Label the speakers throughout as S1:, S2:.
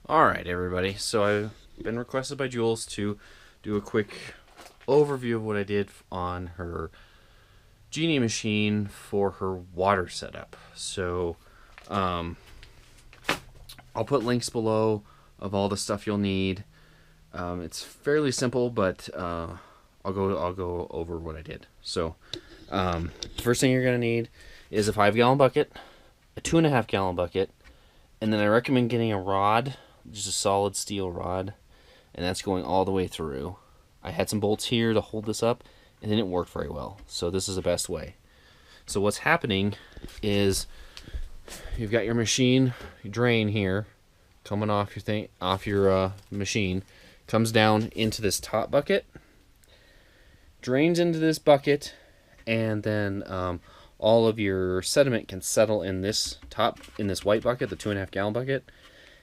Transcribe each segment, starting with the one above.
S1: Alright, everybody. So I've been requested by Jules to do a quick overview of what I did on her Genie machine for her water setup. So I'll put links below of all the stuff you'll need. It's fairly simple, but I'll go over what I did. So first thing you're gonna need is a 5-gallon bucket, a 2.5-gallon bucket, and then I recommend getting a rod, just a solid steel rod, and that's going all the way through. I had some bolts here to hold this up, and it didn't work very well, so this is the best way. So what's happening is you've got your machine drain here coming off your machine, comes down into this top bucket, drains into this bucket, and then all of your sediment can settle in this white bucket, the 2.5-gallon bucket,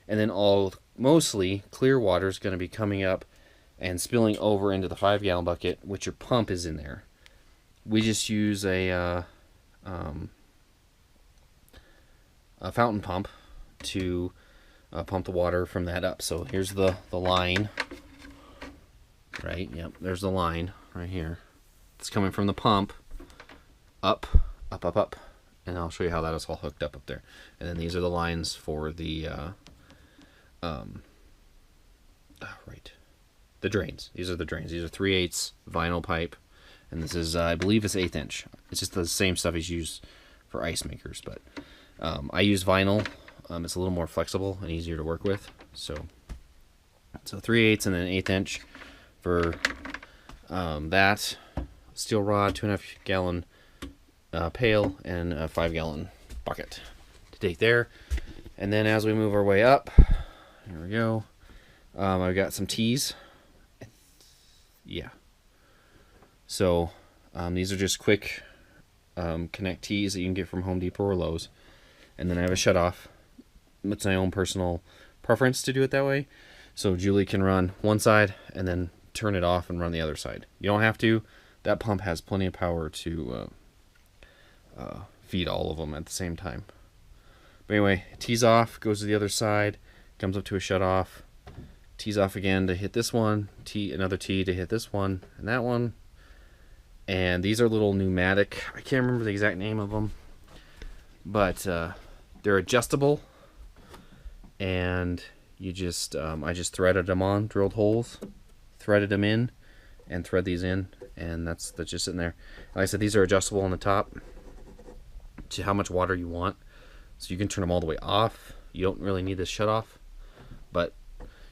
S1: and then mostly clear water is going to be coming up and spilling over into the 5-gallon bucket, which your pump is in there. We just use a fountain pump to pump the water from that up. So here's the line, right? Yep, there's the line right here. It's coming from the pump up, up, up, up, and I'll show you how that is all hooked up there. And then these are the lines for the the drains. These are the drains. These are 3/8 vinyl pipe, and this is I believe it's 1/8 inch. It's just the same stuff as used for ice makers, but I use vinyl. It's a little more flexible and easier to work with. So 3/8 and then 1/8 inch for that. Steel rod, 2.5-gallon pail, and a 5-gallon bucket to take there. And then as we move our way up, here we go. I've got some tees. Yeah. So these are just quick connect tees that you can get from Home Depot or Lowe's. And then I have a shutoff. It's my own personal preference to do it that way. So Julie can run one side and then turn it off and run the other side. You don't have to. That pump has plenty of power to feed all of them at the same time. But anyway, tees off, goes to the other side, comes up to a shutoff, tees off again to hit this one, another tee to hit this one and that one. And these are little pneumatic, I can't remember the exact name of them, but they're adjustable, and you just I just threaded them on, drilled holes, threaded them in, and thread these in, and that's just sitting there. Like I said, these are adjustable on the top to how much water you want, so you can turn them all the way off. You don't really need this shut off, but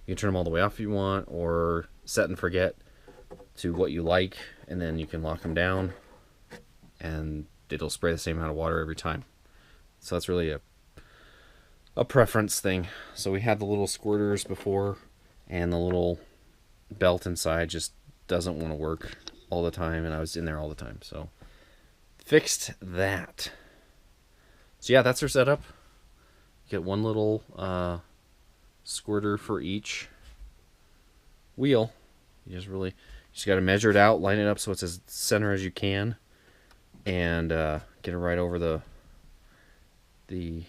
S1: you can turn them all the way off if you want, or set and forget to what you like, and then you can lock them down and it'll spray the same amount of water every time. So that's really a preference thing. So we had the little squirters before, and the little belt inside just doesn't want to work all the time, and I was in there all the time, so fixed that. So yeah, that's our setup. Get one little squirter for each wheel. You just got to measure it out, line it up so it's as center as you can, and get it right over the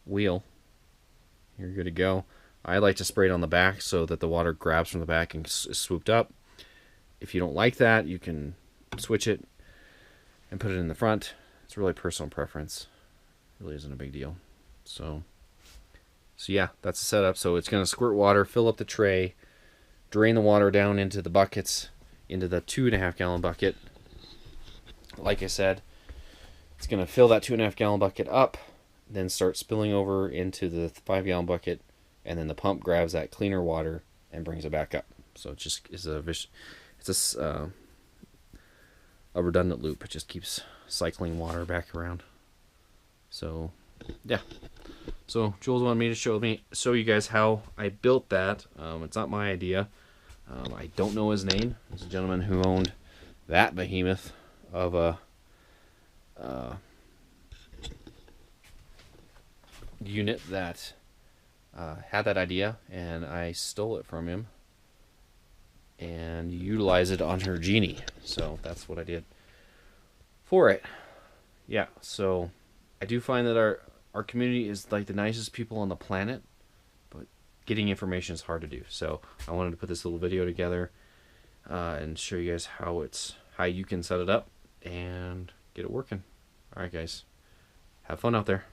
S1: wheel. You're good to go. I like to spray it on the back so that the water grabs from the back and is swooped up. If you don't like that, you can switch it and put it in the front. It's really personal preference. It really isn't a big deal. So yeah, that's the setup. So it's going to squirt water, fill up the tray, drain the water down into the buckets, into the 2.5-gallon bucket. Like I said, it's going to fill that 2.5-gallon bucket up, then start spilling over into the 5-gallon bucket, and then the pump grabs that cleaner water and brings it back up. So it just is a redundant loop. It just keeps cycling water back around. So yeah. So Jules wanted me to show you guys how I built that. It's not my idea. I don't know his name. It's a gentleman who owned that behemoth of a unit that had that idea, and I stole it from him and utilized it on her Genie. So that's what I did for it. Yeah, so I do find that our community is like the nicest people on the planet, but getting information is hard to do. So I wanted to put this little video together and show you guys how you can set it up and get it working. All right, guys, have fun out there.